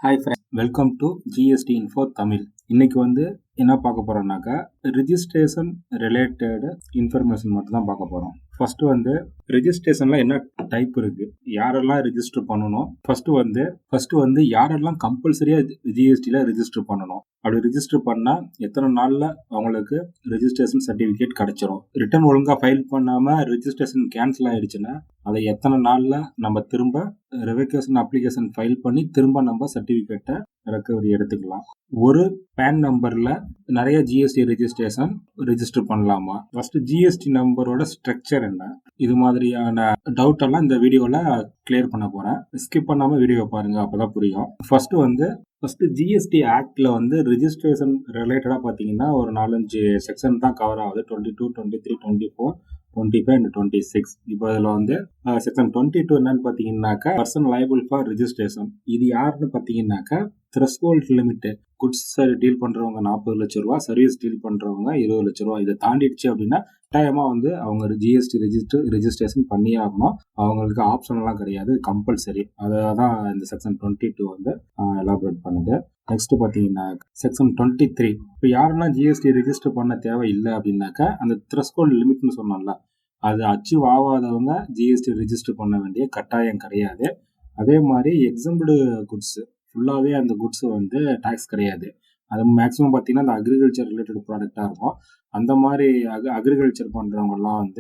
Hi friend, welcome to GST info Tamil. இன்னைக்கு என்ன பார்க்க போறோம்னாக்கா ரிஜிஸ்ட்ரேஷன் ரிலேட்டட் இன்ஃபர்மேஷன் மட்டும் தான் பார்க்க போறோம். ஃபர்ஸ்ட் ரெஜிஸ்ட்ரேஷன்ல என்ன டைப் இருக்கு, யாரெல்லாம் ரெஜிஸ்டர் பண்ணணும், ஃபர்ஸ்ட் யாரெல்லாம் கம்பல்சரியா ஜிஎஸ்டில ரெஜிஸ்டர் பண்ணணும், அப்படி ரெஜிஸ்டர் பண்ணா எத்தனை நாள்ல அவங்களுக்கு ரெஜிஸ்ட்ரேஷன் சர்டிபிகேட் கிடைச்சிரும், ரிட்டர்ன் ஒழுங்கா ஃபைல் பண்ணாம ரெஜிஸ்ட்ரேஷன் கேன்சல் ஆயிடுச்சுன்னா அதை எத்தனை நாள்ல நம்ம திரும்ப ரெவகேஷன் அப்ளிகேஷன் ஃபைல் பண்ணி திரும்ப நம்ம சர்டிபிகேட்டை ரெக்கவரி எடுத்துக்கலாம். ஒரு பேன் நம்பர்ல நிறைய ஜிஎஸ்டி ரெஜிஸ்டர் பண்ணலாமா, ஃபர்ஸ்ட் ஜிஎஸ்டி நம்பரோட ஸ்ட்ரக்சர் என்ன, இது மாதிரியான டவுட் எல்லாம் இந்த வீடியோல கிளியர் பண்ண போறேன். ஸ்கிப் பண்ணாம வீடியோ பாருங்க, அப்பதான் புரியும். ஃபர்ஸ்ட் ஜிஎஸ்டி ஆக்ட்ல ரெஜிஸ்ட்ரேஷன் ரிலேட்டடா பாத்தீங்கன்னா ஒரு 4-5 செக்ஷன் தான் கவர் ஆகுது. 22, 23, 24, 25 and 26. இப்போ இதுல செக்ஷன் 22 என்னன்னு பாத்தீங்கன்னாக்கா பர்சன் லைபிள் ஃபார் ரெஜிஸ்ட்ரேஷன். இது யாருன்னு பாத்தீங்கன்னாக்கா த்ரெஷ்ஹோல்ட் லிமிட், குட்ஸ் டீல் பண்றவங்க 40 லட்சம் ரூபா, சர்வீஸ் டீல் பண்றவங்க 20 லட்சம் ரூபா. இதை தாண்டிடுச்சு அப்படின்னா கட்டாயமா அவங்க ஜிஎஸ்டி ரெஜிஸ்ட்ரேஷன் பண்ணியே ஆகணும். அவங்களுக்கு ஆப்ஷன் எல்லாம் கிடையாது, கம்பல்சரி. அதான் இந்த செக்ஷன் 22 எலாபரேட் பண்ணுது. நெக்ஸ்ட் பாத்தீங்கன்னா செக்ஷன் 23. இப்போ யாரெல்லாம் ஜிஎஸ்டி ரெஜிஸ்டர் பண்ண தேவை இல்லை அப்படின்னாக்கா அந்த த்ரெஷ்ஹோல்ட் லிமிட்னு சொன்னோம்ல, அது அச்சீவ் ஆகாதவங்க ஜிஎஸ்டி ரெஜிஸ்டர் பண்ண வேண்டிய கட்டாயம் கிடையாது. அதே மாதிரி எக்ஸம்ப்டு குட்ஸ் ஃபுல்லாவே அந்த குட்ஸ் டாக்ஸ் கிடையாது. அது மேக்ஸிமம் பார்த்தீங்கன்னா அந்த அக்ரிகல்ச்சர் ரிலேட்டட் ப்ராடக்டா இருக்கும். அந்த மாதிரி அக்ரிகல்ச்சர் பண்றவங்க எல்லாம்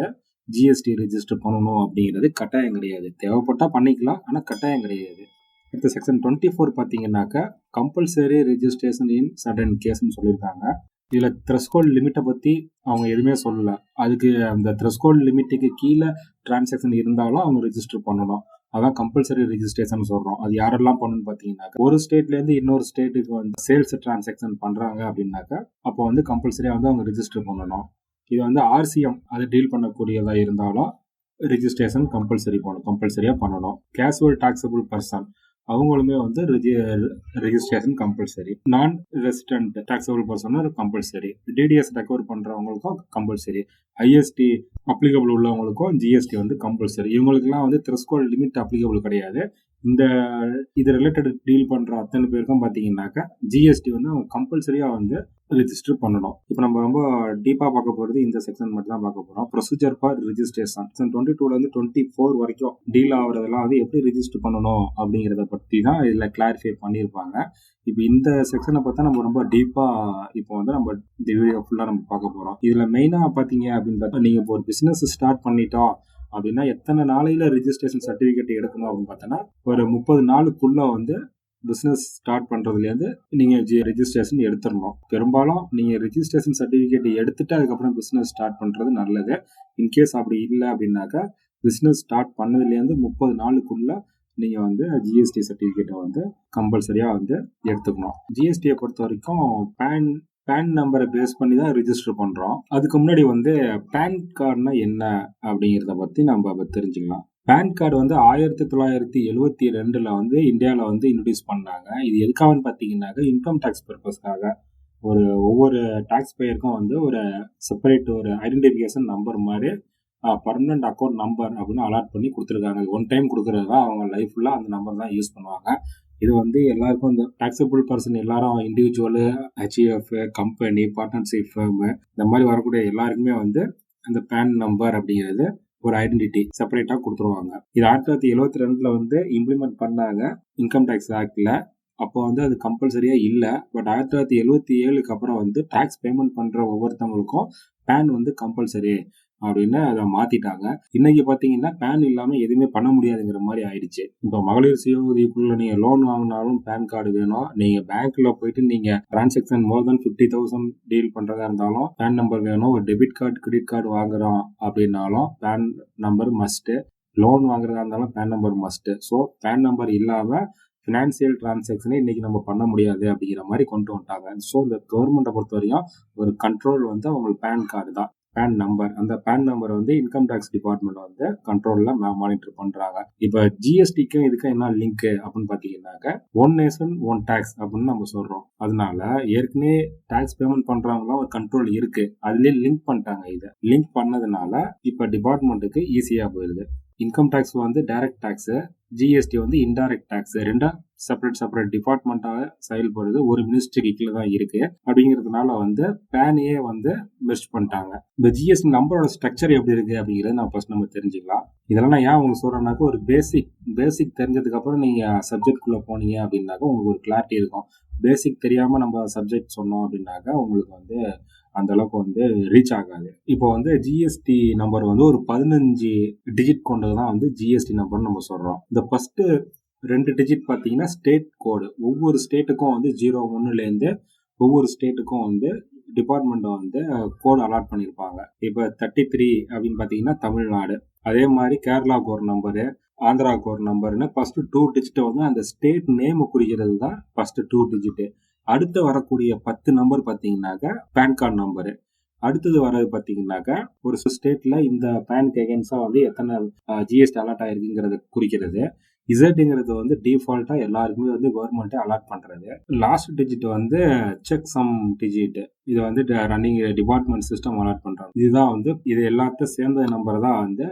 ஜிஎஸ்டி ரெஜிஸ்டர் பண்ணணும் அப்படிங்கிறது கட்டாயம் கிடையாது. தேவைப்பட்டா பண்ணிக்கலாம், ஆனா கட்டாயம் கிடையாது. அடுத்த செக்ஷன் 24 பார்த்தீங்கன்னாக்கா கம்பல்சரி ரெஜிஸ்ட்ரேஷன் இன் சர்டன் கேஸ்ன்னு சொல்லியிருக்காங்க. இதுல த்ரெஷ்ஹோல்ட் லிமிட்டை பத்தி அவங்க எதுவுமே சொல்லல. அதுக்கு அந்த த்ரெஷ்ஹோல்ட் லிமிட்டுக்கு கீழே டிரான்சாக்ஷன் இருந்தாலும் அவங்க ரெஜிஸ்டர் பண்ணணும். அதான் கம்பல்சரி ரெஜிஸ்ட்ரேஷன் சொல்றோம். அது யாரெல்லாம் பண்ணணும்னு பாத்தீங்கன்னா ஒரு ஸ்டேட்ல இருந்து இன்னொரு ஸ்டேட்டுக்கு சேல்ஸ் டிரான்சாக்ஷன் பண்றாங்க அப்படின்னாக்கா அப்போ கம்பல்சரியா அவங்க ரெஜிஸ்டர் பண்ணணும். இது ஆர்சிஎம் அது டீல் பண்ணக்கூடியதா இருந்தாலும் ரெஜிஸ்ட்ரேஷன் கம்பல்சரியா பண்ணணும். கேஷுவல் டாக்ஸபிள் பர்சன் அவங்களுமே ரெஜிஸ்ட்ரேஷன் கம்பல்சரி. நான் resident taxable person compulsory. TDS recover பண்றவங்களுக்கும் கம்பல்சரி. ஐஎஸ்டி அப்ளிகபிள் உள்ளவங்களுக்கும் ஜிஎஸ்டி கம்பல்சரி. இவங்களுக்குலாம் த்ரெஷ்ஹோல்ட் லிமிட் அப்ளிகபிள் கிடையாது. இது ரிலேட்டட் டீல் பண்ற அத்தனை பேருக்கும் பாத்தீங்கன்னாக்கா ஜிஎஸ்டி அவங்க கம்பல்சரியா ரெஜிஸ்டர் பண்ணணும். இப்போ நம்ம ரொம்ப டீப்பா பார்க்க போறது இந்த செக்ஷன் மட்டும் தான் பார்க்க போறோம். ப்ரொசீஜர் ஃபார் ரெஜிஸ்ட்ரேஷன் செக்ஷன் 22ல 24 வரைக்கும் டீல் ஆகுறதெல்லாம் எப்படி ரெஜிஸ்டர் பண்ணணும் அப்படிங்கறத பத்தி தான் இதுல கிளாரிஃபை பண்ணியிருப்பாங்க. இப்போ இந்த செக்ஷனை பார்த்தா நம்ம ரொம்ப டீப்பா இப்போ நம்ம இந்த வீடியோ ஃபுல்லா நம்ம பார்க்க போறோம். இதுல மெயினா பாத்தீங்க அப்படின்னு பார்த்தா நீங்க இப்போ ஒரு பிசினஸ் ஸ்டார்ட் பண்ணிட்டோம் அப்படின்னா எத்தனை நாளையில ரெஜிஸ்ட்ரேஷன் சர்டிபிகேட் எடுக்கணும் அப்படின்னு பார்த்தோன்னா ஒரு 30 நாளுக்குள்ள பிசினஸ் ஸ்டார்ட் பண்றதுலேருந்து நீங்க ரெஜிஸ்ட்ரேஷன் எடுத்துடணும். பெரும்பாலும் நீங்க ரெஜிஸ்ட்ரேஷன் சர்டிபிகேட் எடுத்துட்டு அதுக்கப்புறம் பிசினஸ் ஸ்டார்ட் பண்றது நல்லது. இன்கேஸ் அப்படி இல்லை அப்படின்னாக்கா பிசினஸ் ஸ்டார்ட் பண்ணதுலேருந்து 30 நாளுக்குள்ள நீங்க ஜிஎஸ்டி சர்டிபிகேட்டை கம்பல்சரியா எடுத்துக்கணும். ஜிஎஸ்டியை பொறுத்த வரைக்கும் பேன் நம்பரை பேஸ் பண்ணி தான் ரெஜிஸ்டர் பண்றோம். அதுக்கு முன்னாடி பேன் கார்டுனா என்ன அப்படிங்கிறத பத்தி நம்ம தெரிஞ்சுக்கலாம். பேன் கார்டு 1972ல இந்தியாவில் இன்ட்ரடியூஸ் பண்ணாங்க. இது எதுக்காகன்னு பார்த்தீங்கன்னாக்க இன்கம் டேக்ஸ் பர்பஸ்க்காக ஒவ்வொரு டாக்ஸ் பேயருக்கும் ஒரு செப்பரேட் ஒரு ஐடென்டிஃபிகேஷன் நம்பர் மாதிரி பர்மனன்ட் அக்கௌண்ட் நம்பர் அப்படின்னு அலாட் பண்ணி கொடுத்துருக்காங்க. ஒன் டைம் கொடுக்கறதா அவங்க லைஃப் ஃபுல்லா அந்த நம்பர் தான் யூஸ் பண்ணுவாங்க. இது எல்லாருக்கும் இந்த டாக்ஸபிள் பர்சன் எல்லாரும் individual, HEF, company, partnership firm இந்த மாதிரி வரக்கூடிய எல்லாருக்குமே அந்த பேன் நம்பர் அப்படிங்கிறது ஒரு ஐடென்டிட்டி செப்பரேட்டா கொடுத்துருவாங்க. இது 1972ல இம்ப்ளிமெண்ட் பண்ணாங்க இன்கம் டேக்ஸ் ஆக்ட்ல. அப்போ அது கம்பல்சரியா இல்ல. பட் 1977க்கு அப்புறம் டாக்ஸ் பேமெண்ட் பண்ற ஒவ்வொருத்தவங்களுக்கும் பேன் கம்பல்சரி அப்படின்னு அதை மாத்திட்டாங்க. இன்னைக்கு பாத்தீங்கன்னா பேன் இல்லாம எதுவுமே பண்ண முடியாதுங்கிற மாதிரி ஆயிடுச்சு. இப்போ மகளிர் சுய உதவிக்குள்ள நீங்க லோன் வாங்கினாலும் பேன் கார்டு வேணும். நீங்க பேங்க்ல போயிட்டு நீங்க டிரான்சாக்சன் மோர் தென் 50,000 டீல் பண்றதா இருந்தாலும் பேன் நம்பர் வேணும். ஒரு டெபிட் கார்டு, கிரெடிட் கார்டு வாங்குறோம் அப்படின்னாலும் பேன் நம்பர் மஸ்ட். லோன் வாங்குறதா இருந்தாலும் PAN number must. So PAN number இல்லாம பினான்சியல் டிரான்சாக்சனை இன்னைக்கு நம்ம பண்ண முடியாது அப்படிங்கிற மாதிரி கொண்டு வந்துட்டாங்க. ஸோ இந்த கவர்மெண்ட்டை பொறுத்த வரையும் ஒரு கண்ட்ரோல் அவங்களுக்கு பேன் கார்டு தான், பேன் நம்பர். அந்த PAN number income tax department கண்ட்ரோல்ல மானிட்டர் பண்றாங்க. இப்ப ஜிஎஸ்டிக்கும் இதுக்கும் என்ன லிங்க் அப்படின்னு பாத்தீங்கன்னாக்க ஒன் நேஷன் ஒன் டாக்ஸ் அப்படின்னு நம்ம சொல்றோம். அதனால ஏற்கனவே டாக்ஸ் பேமெண்ட் பண்றவங்களாம் ஒரு கண்ட்ரோல் இருக்கு, அதுலயே லிங்க் பண்ணிட்டாங்க. இதை லிங்க் பண்ணதுனால இப்ப டிபார்ட்மெண்ட்டுக்கு ஈஸியா போயிருது. இன்கம் டேக்ஸ் வந்து டைரக்ட் டேக்ஸு, ஜிஎஸ்டி வந்து இன்டைரக்ட் டேக்ஸ். ரெண்டும் செப்பரேட் டிபார்ட்மெண்ட்டாக செயல்படுது. ஒரு மினிஸ்ட்ரிக்கு கீழே தான் இருக்கு. அப்படிங்கிறதுனால வந்து பேனையே வந்து மெர்ஜ் பண்ணிட்டாங்க. இந்த ஜிஎஸ்டி நம்பரோட ஸ்ட்ரக்சர் எப்படி இருக்கு அப்படிங்கிறத நான் ஃபர்ஸ்ட் நம்ம தெரிஞ்சுக்கலாம். இதெல்லாம் நான் ஏன் உங்களுக்கு சொல்றேன்னாக்கா, ஒரு பேசிக் தெரிஞ்சதுக்கு அப்புறம் நீங்க சப்ஜெக்ட் குள்ள போனீங்க அப்படின்னாக்கா உங்களுக்கு ஒரு கிளாரிட்டி இருக்கும். பேசிக் தெரியாம நம்ம சப்ஜெக்ட் சொன்னோம் அப்படின்னாக்கா உங்களுக்கு வந்து அந்த அளவுக்கு வந்து ரீச் ஆகாது. இப்போ வந்து ஜிஎஸ்டி நம்பர் வந்து ஒரு 15 டிஜிட் கொண்டது தான் வந்து ஜிஎஸ்டி நம்பர்னு நம்ம சொல்றோம். இந்த ஃபர்ஸ்ட் 2 டிஜிட் பார்த்தீங்கன்னா ஸ்டேட் கோடு. ஒவ்வொரு ஸ்டேட்டுக்கும் வந்து 01லேருந்து ஒவ்வொரு ஸ்டேட்டுக்கும் வந்து டிபார்ட்மெண்ட் வந்து கோடு அலாட் பண்ணியிருப்பாங்க. இப்போ 33 அப்படின்னு பார்த்தீங்கன்னா தமிழ்நாடு. அதே மாதிரி கேரளாவுக்கு ஒரு நம்பரு, ஆந்திராவுக்கு ஒரு நம்பர்னு ஃபர்ஸ்ட் 2 டிஜிட் வந்து அந்த ஸ்டேட் நேம் குறிக்கிறது தான் ஃபர்ஸ்ட் 2 டிஜிட். அடுத்து வரக்கூடிய 10 நம்பர் பார்த்தீங்கன்னாக்கா பேன் கார்டு நம்பரு. அடுத்தது வர்றது பார்த்தீங்கன்னாக்கா ஒரு ஸ்டேட்ல இந்த பேனுக்கு எகென்ஸ்டா வந்து எத்தனை ஜிஎஸ்டி அலாட் ஆயிருக்குங்கிறத குறிக்கிறது. இசட்ங்கிறது வந்து டிஃபால்ட்டா எல்லாருக்குமே வந்து கவர்மெண்ட்டே அலாட் பண்றது. லாஸ்ட் டிஜிட் வந்து செக் சம் டிஜிட். இது வந்து ரன்னிங் டிபார்ட்மெண்ட் சிஸ்டம் அலாட் பண்றாங்க. இதுதான் வந்து இது எல்லாத்தையும் சேர்ந்த நம்பர் தான் வந்து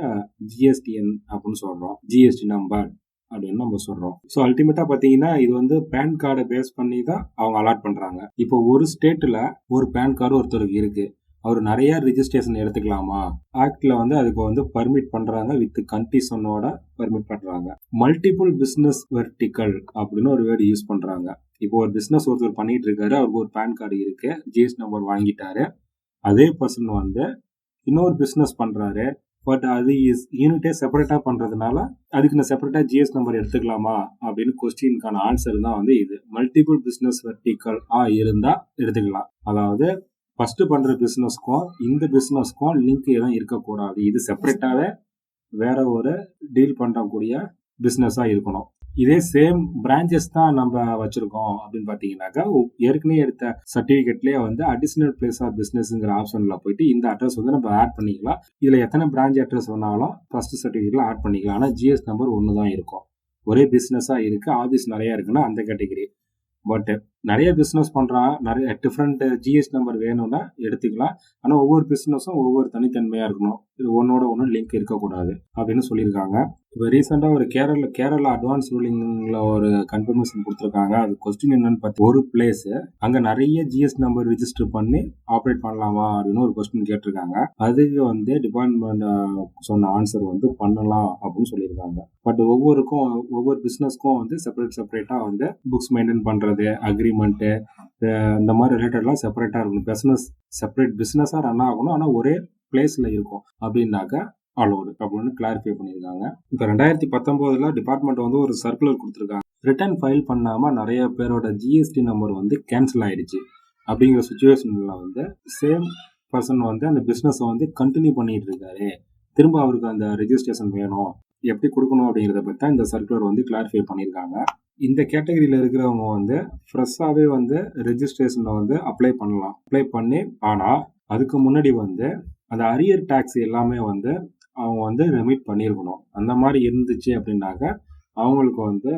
ஜிஎஸ்டிஎன் அப்படின்னு சொல்றோம். ஜிஎஸ்டி நம்பர் அப்படின்னு நம்ம சொல்றோம். ஸோ அல்டிமேட்டா பாத்தீங்கன்னா இது வந்து பேன் கார்டை பேஸ் பண்ணி தான் அவங்க அலாட் பண்றாங்க. இப்போ ஒரு ஸ்டேட்ல ஒரு பேன் கார்டு ஒருத்தருக்கு இருக்கு. அவர் நிறைய ரிஜிஸ்ட்ரேஷன் எடுத்துக்கலாமா? ஆக்ட்ல வந்து அதுக்கு வந்து பர்மிட் பண்றாங்க, வித் கண்டிஷனோட பர்மிட் பண்றாங்க. மல்டிபிள் பிசினஸ் வெர்டிக்கல் அப்படின்னு ஒரு வேர்டு யூஸ் பண்றாங்க. இப்போ ஒரு பிசினஸ் ஒருத்தர் பண்ணிட்டு இருக்காரு, அவருக்கு ஒரு பேன் கார்டு இருக்கு, ஜிஎஸ்டி நம்பர் வாங்கிட்டாரு. அதே பர்சன் வந்து இன்னொரு பிசினஸ் பண்றாரு, பட் அது யூனிட்டே செப்பரேட்டா பண்றதுனால அதுக்கு நான் செப்பரேட்டா ஜிஎஸ் நம்பர் எடுத்துக்கலாமா அப்படின்னு கொஸ்டினுக்கான ஆன்சர் தான் வந்து இது. மல்டிபிள் பிசினஸ் வெர்டிக்கல் இருந்தா எடுத்துக்கலாம். அதாவது ஃபர்ஸ்ட் பண்ற பிசினஸ்க்கும் இந்த பிசினஸ்க்கும் லிங்க் எதுவும் இருக்கக்கூடாது. இது செப்பரேட்டாவே வேற ஒரு டீல் பண்ணக்கூடிய பிசினஸா இருக்கணும். இதே சேம் பிரான்ச்சஸ் தான் நம்ம வச்சிருக்கோம் அப்படின்னு பாத்தீங்கன்னாக்கா, ஏற்கனவே எடுத்த சர்டிபிகேட்லயே வந்து அடிஷனல் பிளேஸ் ஆஃப் பிசினஸ்ங்கிற ஆப்ஷன்ல போயிட்டு இந்த அட்ரஸ் வந்து நம்ம ஆட் பண்ணிக்கலாம். இதுல எத்தனை பிரான்ச் அட்ரஸ் வேணாலும் ஃபர்ஸ்ட் சர்டிபிகேட்ல ஆட் பண்ணிக்கலாம். ஆனா ஜிஎஸ் நம்பர் ஒன்று தான் இருக்கும். ஒரே பிசினஸா இருக்கு, ஆபீஸ் நிறைய இருக்குன்னா அந்த கேட்டகரி. பட் நிறைய பிசினஸ் பண்றான், நிறைய டிஃப்ரெண்ட் ஜிஎஸ் நம்பர் வேணும்னா எடுத்துக்கலாம். ஆனா ஒவ்வொரு பிசினஸும் ஒவ்வொரு தனித்தன்மையா இருக்கணும். இது ஒன்னோட ஒன்று லிங்க் இருக்கக்கூடாது அப்படின்னு சொல்லியிருக்காங்க. இப்போ ரீசெண்டா ஒரு கேரளா அட்வான்ஸ் ரூலிங்ல ஒரு கன்ஃபர்மேஷன் கொடுத்துருக்காங்க. அது கொஸ்டின் என்னன்னு பார்த்து, ஒரு பிளேஸ் அங்க நிறைய ஜிஎஸ் நம்பர் ரிஜிஸ்டர் பண்ணி ஆப்ரேட் பண்ணலாமா அப்படின்னு ஒரு கொஸ்டின் கேட்டிருக்காங்க. அதுக்கு வந்து டிபார்ட்மெண்ட் சொன்ன ஆன்சர் வந்து பண்ணலாம் அப்படின்னு சொல்லியிருக்காங்க. பட் ஒவ்வொரு பிசினஸ்க்கும் வந்து செப்பரேட்டா வந்து புக்ஸ் மெயின்டைன் பண்றது, அக்ரிமெண்ட் இந்த மாதிரி ரிலேட்டட்லாம் செப்பரேட்டா இருக்கணும். செப்பரேட் பிசினஸா ரன் ஆகணும், ஆனா ஒரே பிளேஸ்ல இருக்கும் அப்படின்னாக்கா அலோடு அப்படின்னு கிளாரிஃபை பண்ணியிருக்காங்க. இப்போ 2019 டிபார்ட்மெண்ட் வந்து ஒரு சர்க்குலர் கொடுத்துருக்காங்க. ரிட்டர்ன் ஃபைல் பண்ணாம நிறைய பேரோட ஜிஎஸ்டி நம்பர் வந்து கேன்சல் ஆயிடுச்சு. அப்படிங்கிற சுச்சுவேஷன்ல வந்து சேம் பர்சன் வந்து அந்த பிசினஸ் வந்து கண்டினியூ பண்ணிட்டு இருக்காரு. திரும்ப அவருக்கு அந்த ரெஜிஸ்ட்ரேஷன் வேணும், எப்படி கொடுக்கணும் அப்படிங்கிறத பற்றி தான் இந்த சர்க்குலர் வந்து கிளாரிஃபை பண்ணியிருக்காங்க. இந்த கேட்டகரியில் இருக்கிறவங்க வந்து ஃப்ரெஷ்ஷாகவே வந்து ரெஜிஸ்ட்ரேஷனில் வந்து அப்ளை பண்ணலாம். அப்ளை பண்ணி ஆனால் அதுக்கு முன்னாடி வந்து அந்த அரியர் டேக்ஸ் எல்லாமே வந்து அவங்க வந்து ரெமிட் பண்ணியிருக்கணும். அந்த மாதிரி இருந்துச்சு அப்படின்னாக்க அவங்களுக்கு வந்து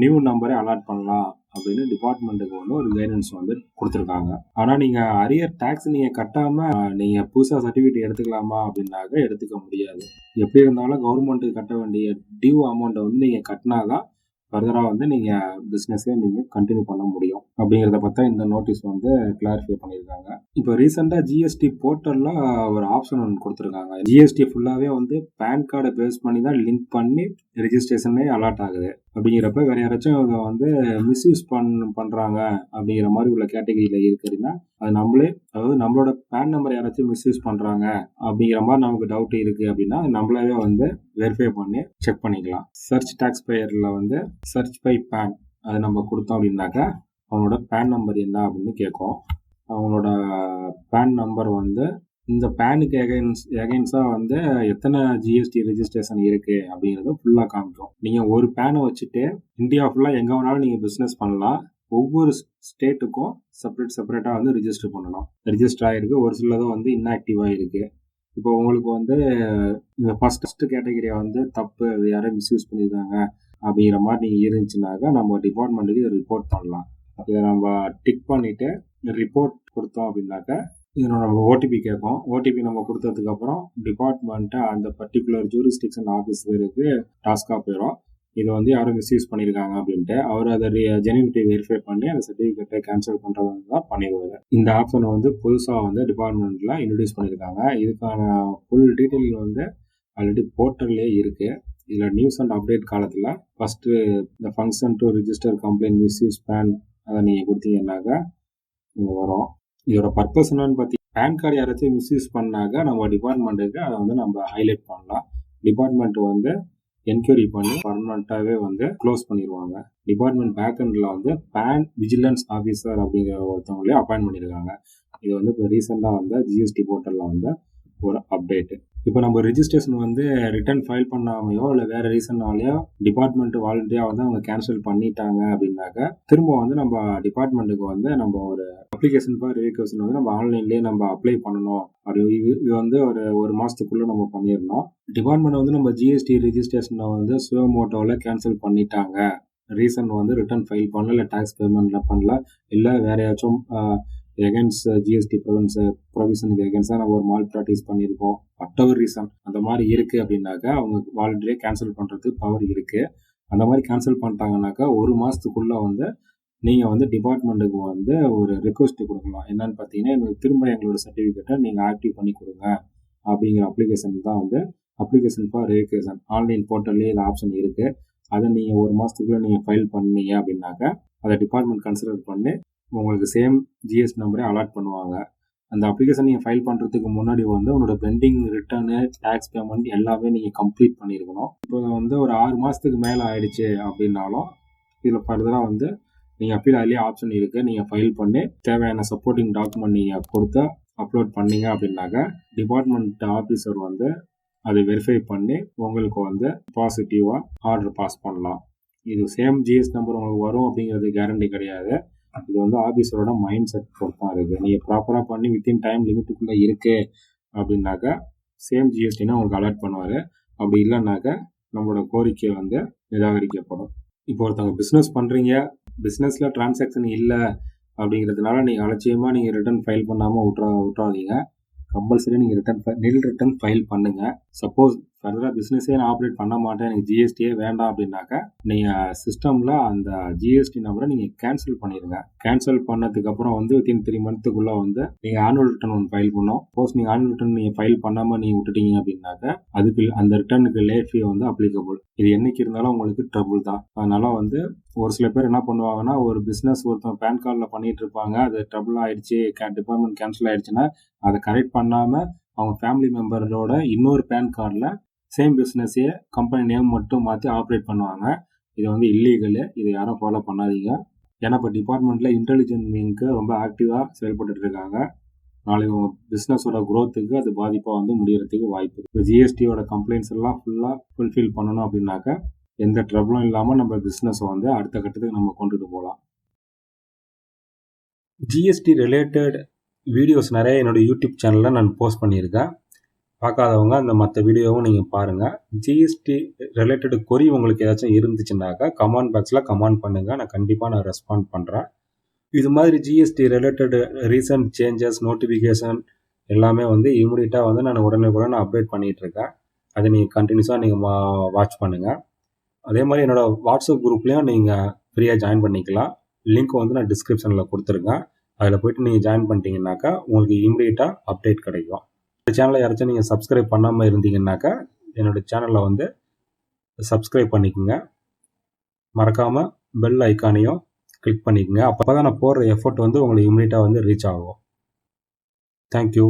நியூ நம்பரே அலாட் பண்ணலாம் அப்படின்னு டிபார்ட்மெண்ட்டுக்கு வந்து ஒரு கைடன்ஸ் வந்து கொடுத்துருக்காங்க. ஆனால் நீங்கள் அரியர் டேக்ஸ் நீங்கள் கட்டாமல் நீங்கள் புதுசாக சர்டிஃபிகேட் எடுத்துக்கலாமா அப்படின்னாக்க எடுத்துக்க முடியாது. எப்படி இருந்தாலும் கவர்மெண்ட்டுக்கு கட்ட வேண்டிய டியூ அமௌண்ட்டை வந்து நீங்கள் கட்டினாதான் ஃபர்தராக வந்து நீங்கள் பிஸ்னஸே நீங்கள் கண்டினியூ பண்ண முடியும். அப்படிங்கிறத பார்த்தா இந்த நோட்டீஸ் வந்து கிளாரிஃபை பண்ணியிருக்காங்க. இப்போ ரீசெண்டாக ஜிஎஸ்டி போர்ட்டலில் ஒரு ஆப்ஷன் ஒன்று கொடுத்துருக்காங்க. ஜிஎஸ்டி ஃபுல்லாகவே வந்து பேன் கார்டை பேஸ் பண்ணி தான் லிங்க் பண்ணி ரெஜிஸ்ட்ரேஷனே அலாட் ஆகுது. அப்படிங்கிறப்ப வேற யாராச்சும் அவங்க வந்து மிஸ்யூஸ் பண்ணுறாங்க அப்படிங்கிற மாதிரி உள்ள கேட்டகரியில் இருக்குதுன்னா அது அதாவது நம்மளோட பேன் நம்பர் யாராச்சும் மிஸ்யூஸ் பண்ணுறாங்க அப்படிங்கிற மாதிரி நமக்கு டவுட் இருக்குது அப்படின்னா நம்மளாவே வந்து வெரிஃபை பண்ணி செக் பண்ணிக்கலாம். சர்ச் டாக்ஸ் பேயரில் வந்து சர்ச் பை பேன் அது நம்ம கொடுத்தோம் அப்படின்னாக்கா அவங்களோட பேன் நம்பர் என்ன அப்படின்னு கேட்கும். அவங்களோட பேன் நம்பர் வந்து இந்த பேனுக்கு எகைன்ஸா வந்து எத்தனை ஜிஎஸ்டி ரெஜிஸ்ட்ரேஷன் இருக்கு அப்படிங்கறத ஃபுல்லா காமிக்கும். நீங்க ஒரு பேனை வச்சுட்டு இந்தியா ஃபுல்லா எங்க வேணாலும் நீங்க பிசினஸ் பண்ணலாம். ஒவ்வொரு ஸ்டேட்டுக்கும் செப்பரேட்டா வந்து ரிஜிஸ்டர் பண்ணணும். ரிஜிஸ்டர் ஆயிருக்கு, ஒரு சிலதும் வந்து இன்ஆக்டிவா இருக்கு. இப்போ உங்களுக்கு வந்து இந்த ஃபர்ஸ்ட் கேட்டகரியை வந்து தப்பு, யாரையும் மிஸ்யூஸ் பண்ணியிருக்காங்க அப்படிங்கிற மாதிரி நீங்கள் இருந்துச்சுனாக்கா நம்ம டிபார்ட்மெண்ட்டுக்கு இதை ரிப்போர்ட் பண்ணலாம். இதை நம்ம டிக் பண்ணிட்டு ரிப்போர்ட் கொடுத்தோம் அப்படின்னாக்கா இதனோட நம்ம ஓடிபி கேட்கும். ஓடிபி நம்ம கொடுத்ததுக்கப்புறம் டிபார்ட்மெண்ட்டை அந்த பர்டிகுலர் ஜூரிஸ்டிக்ஷன் ஆஃபீஸருக்கு டாஸ்காக போயிடும். இதை வந்து யாரும் மிஸ்யூஸ் பண்ணியிருக்காங்க அப்படின்ட்டு அவர் அதை ஜெனினிட்டி வெரிஃபை பண்ணி அந்த சர்டிஃபிகேட்டை கேன்சல் பண்ணுறது தான் பண்ணிடுவார். இந்த ஆப்ஷனை வந்து புதுசாக வந்து டிபார்ட்மெண்ட்டில் இன்ட்ரடியூஸ் பண்ணியிருக்காங்க. இதுக்கான ஃபுல் டீட்டெயில் வந்து ஆல்ரெடி போர்ட்டல்லே இருக்குது. இதில் நியூஸ் அண்ட் அப்டேட் காலத்தில் ஃபஸ்ட்டு இந்த function to register complaint misuse PAN அதை நீங்கள் கொடுத்தீங்கன்னாக்கா இங்கே வரும். இதோட பர்பஸ் என்னன்னு பார்த்தீங்கன்னா, பேன் கார்டு யாராச்சும் மிஸ்யூஸ் பண்ணாக்க நம்ம டிபார்ட்மெண்ட்டுக்கு அதை வந்து நம்ம ஹைலைட் பண்ணலாம். டிபார்ட்மெண்ட் வந்து என்கொயரி பண்ணி பர்மனண்ட்டாகவே வந்து க்ளோஸ் பண்ணிடுவாங்க. டிபார்ட்மெண்ட் பேக்எண்டில் வந்து பேன் விஜிலன்ஸ் ஆஃபீஸர் அப்படிங்கிற ஒருத்தவங்களே அப்பாயின்ட் பண்ணியிருக்காங்க. இது வந்து இப்போ ரீசெண்டாக வந்து ஜிஎஸ்டி போர்ட்டலில் வந்து ஒரு அப்டேட்டு. இப்போ நம்ம ரிஜிஸ்ட்ரேஷன் வந்து ரிட்டர்ன் ஃபைல் பண்ணாமையோ இல்லை வேறு ரீசன்னாலேயோ டிபார்ட்மெண்ட் வாலண்டியாக வந்து அவங்க கேன்சல் பண்ணிட்டாங்க அப்படின்னாக்க திரும்ப வந்து நம்ம டிபார்ட்மெண்ட்டுக்கு வந்து நம்ம ஒரு அப்ளிகேஷன் ஃபார் ரிவிகேஷன் வந்து நம்ம ஆன்லைன்லேயே நம்ம அப்ளை பண்ணணும். அப்படி இது வந்து ஒரு மாதத்துக்குள்ளே நம்ம பண்ணிடணும். டிபார்ட்மெண்ட் வந்து நம்ம ஜிஎஸ்டி ரிஜிஸ்ட்ரேஷனை வந்து சுயோமோட்டோவில் கேன்சல் பண்ணிட்டாங்க, ரீசன் வந்து ரிட்டர்ன் ஃபைல் பண்ணல, இல்லை டேக்ஸ் பேமெண்ட்டில் பண்ணல, இல்லை வேறு ஏதாச்சும் எகென்ஸ்ட் ஜிஎஸ்டி ப்ரொவிஷனுக்கு எகென்ஸ்டாக நம்ம ஒரு மால் ப்ராக்டிஸ் பண்ணியிருக்கோம், வாட்டெவர் ரீசன் அந்த மாதிரி இருக்குது அப்படின்னாக்கா அவங்க வாலண்டியாக கேன்சல் பண்ணுறதுக்கு பவர் இருக்குது. அந்த மாதிரி கேன்சல் பண்ணிட்டாங்கனாக்கா ஒரு மாதத்துக்குள்ளே வந்து நீங்கள் வந்து டிபார்ட்மெண்ட்டுக்கு வந்து ஒரு ரெக்வஸ்ட் கொடுக்கலாம். என்னன்னு பார்த்தீங்கன்னா, எங்களுக்கு திரும்ப எங்களோட சர்டிஃபிகேட்டை நீங்கள் ஆக்டிவ் பண்ணி கொடுங்க அப்படிங்கிற அப்ளிகேஷன் தான் வந்து அப்ளிகேஷன் ஃபார் ரெவிகேஷன். ஆன்லைன் போர்ட்டல்லே இந்த ஆப்ஷன் இருக்குது. அதை நீங்கள் ஒரு மாதத்துக்குள்ளே நீங்கள் ஃபைல் பண்ணீங்க அப்படின்னாக்கா அதை டிபார்ட்மெண்ட் கன்சிடர் பண்ணி உங்களுக்கு சேம் ஜிஎஸ்டி நம்பரே அலாட் பண்ணுவாங்க. அந்த அப்ளிகேஷன் நீங்கள் ஃபைல் பண்ணுறதுக்கு முன்னாடி வந்து உங்களோட பெண்டிங் ரிட்டர்னு டேக்ஸ் பேமெண்ட் எல்லாமே நீங்கள் கம்ப்ளீட் பண்ணியிருக்கணும். இப்போ வந்து ஒரு 6 மாதத்துக்கு மேலே ஆயிடுச்சு அப்படின்னாலும் இதில் ஃபர்தராக வந்து நீங்கள் அப்பீல் அதிலே ஆப்ஷன் இருக்குது. நீங்கள் ஃபைல் பண்ணி தேவையான சப்போர்ட்டிங் டாக்குமெண்ட் நீங்கள் கொடுத்து அப்லோட் பண்ணீங்க அப்படின்னாக்கா டிபார்ட்மெண்ட் ஆஃபீஸர் வந்து அதை வெரிஃபை பண்ணி உங்களுக்கு வந்து பாசிட்டிவாக ஆர்டர் பாஸ் பண்ணலாம். இது சேம் ஜிஎஸ்டி நம்பர் உங்களுக்கு வரும் அப்படிங்கிறது கேரண்டி கிடையாது. இது வந்து ஆஃபீஸரோட மைண்ட் செட் பொறுத்தான் இருக்குது. நீங்கள் ப்ராப்பராக பண்ணி வித்தின் டைம் லிமிட்டுக்குள்ளே இருக்குது அப்படின்னாக்கா சேம் ஜிஎஸ்டினா உங்களுக்கு அலர்ட் பண்ணுவார். அப்படி இல்லைன்னாக்கா நம்மளோட கோரிக்கை வந்து நிராகரிக்கப்படும். இப்போ ஒருத்தவங்க பிஸ்னஸ் பண்ணுறீங்க, பிஸ்னஸில் டிரான்சாக்ஷன் இல்லை அப்படிங்கிறதுனால நீங்கள் அலட்சியமாக நீங்கள் ரிட்டர்ன் ஃபைல் பண்ணாமல் விட்றாதீங்க. கம்பல்சரி நீங்கள் ரிட்டர்ன் ஃபைல் பண்ணுங்கள். சப்போஸ் ஃபர்தராக பிஸ்னஸே நான் ஆப்ரேட் பண்ண மாட்டேன், எனக்கு ஜிஎஸ்டியே வேண்டாம் அப்படின்னாக்கா நீங்கள் சிஸ்டமில் அந்த ஜிஎஸ்டி நம்பரை நீங்கள் கேன்சல் பண்ணிடுங்க. கேன்சல் பண்ணதுக்கப்புறம் வந்து வித்தின் 3 மந்த்துக்குள்ளே வந்து நீங்கள் ஆனுவல் ரிட்டர்ன் ஒன்று ஃபைல் பண்ணோம். சப்போஸ் நீங்கள் ஆனுவல் ரிட்டர்ன் நீங்கள் ஃபைல் பண்ணாமல் நீங்கள் விட்டுட்டீங்க அப்படின்னாக்கா அதுக்கு அந்த ரிட்டர்னுக்கு லேட் ஃபீ வந்து அப்ளிகபிள். இது என்னைக்கு இருந்தாலும் உங்களுக்கு ட்ரபுள் தான். அதனால் வந்து ஒரு சில பேர் என்ன பண்ணுவாங்கன்னா, ஒரு பிஸ்னஸ் ஒருத்தன் பேன் கார்டில் பண்ணிகிட்டு இருப்பாங்க, அது ட்ரபுள் ஆகிடுச்சு, டிபார்ட்மெண்ட் கேன்சல் ஆகிடுச்சுன்னா அதை கரெக்ட் பண்ணாமல் அவங்க ஃபேமிலி மெம்பரோட இன்னொரு பேன் கார்டில் சேம் பிஸ்னஸே கம்பெனி நேம் மட்டும் மாற்றி ஆப்ரேட் பண்ணுவாங்க. இது வந்து இல்லீகலு. இதை யாரும் ஃபாலோ பண்ணாதீங்க. ஏன்னா இப்போ டிபார்ட்மெண்ட்டில் இன்டெலிஜென்ட் மீனுக்கு ரொம்ப ஆக்டிவாக செயல்பட்டு இருக்காங்க. நாளைக்கு உங்கள் பிஸ்னஸோட க்ரோத்துக்கு அது பாதிப்பாக வந்து முடியறதுக்கு வாய்ப்பு இருக்குது. ஜிஎஸ்டியோட கம்ப்ளைண்ட்ஸ் எல்லாம் ஃபுல்லாக ஃபுல்ஃபில் பண்ணணும் அப்படின்னாக்கா எந்த ட்ரபிளும் இல்லாமல் நம்ம பிஸ்னஸை வந்து அடுத்த கட்டத்துக்கு நம்ம கொண்டுட்டு போகலாம். ஜிஎஸ்டி ரிலேட்டட் வீடியோஸ் நிறைய என்னோடய யூடியூப் சேனலில் நான் போஸ்ட் பண்ணியிருக்கேன். பார்க்காதவங்க அந்த மற்ற வீடியோவும் நீங்கள் பாருங்கள். ஜிஎஸ்டி ரிலேட்டட் கொரி உங்களுக்கு ஏதாச்சும் இருந்துச்சுன்னாக்கா கமெண்ட் பாக்ஸில் கமெண்ட் பண்ணுங்கள். நான் கண்டிப்பாக ரெஸ்பாண்ட் பண்ணுறேன். இது மாதிரி GST related recent changes notification எல்லாமே வந்து இமீடியட்டாக வந்து நான் உடனே அப்டேட் பண்ணிகிட்ருக்கேன். அதை நீங்கள் கண்டினியூஸாக நீங்கள் வாட்ச் பண்ணுங்கள். அதே மாதிரி என்னோடய வாட்ஸ்அப் குரூப்லேயும் நீங்கள் ஃப்ரீயாக ஜாயின் பண்ணிக்கலாம். லிங்க் வந்து நான் டிஸ்கிரிப்ஷனில் கொடுத்துருக்கேன். அதில் போய்ட்டு நீங்கள் ஜாயின் பண்ணிட்டீங்கன்னாக்கா உங்களுக்கு இமீடியட்டாக அப்டேட் கிடைக்கும். இந்த சேனலை யாராச்சும் நீங்கள் சப்ஸ்கிரைப் பண்ணாமல் இருந்தீங்கன்னாக்கா என்னோடய சேனலை வந்து சப்ஸ்கிரைப் பண்ணிக்கோங்க. மறக்காமல் பெல் ஐக்கானையும் கிளிக் பண்ணிக்கோங்க. அப்போ தான் நான் போடுற எஃபர்ட் வந்து உங்களுக்கு இமீடியட்டாக வந்து ரீச் ஆகும். தேங்க்யூ.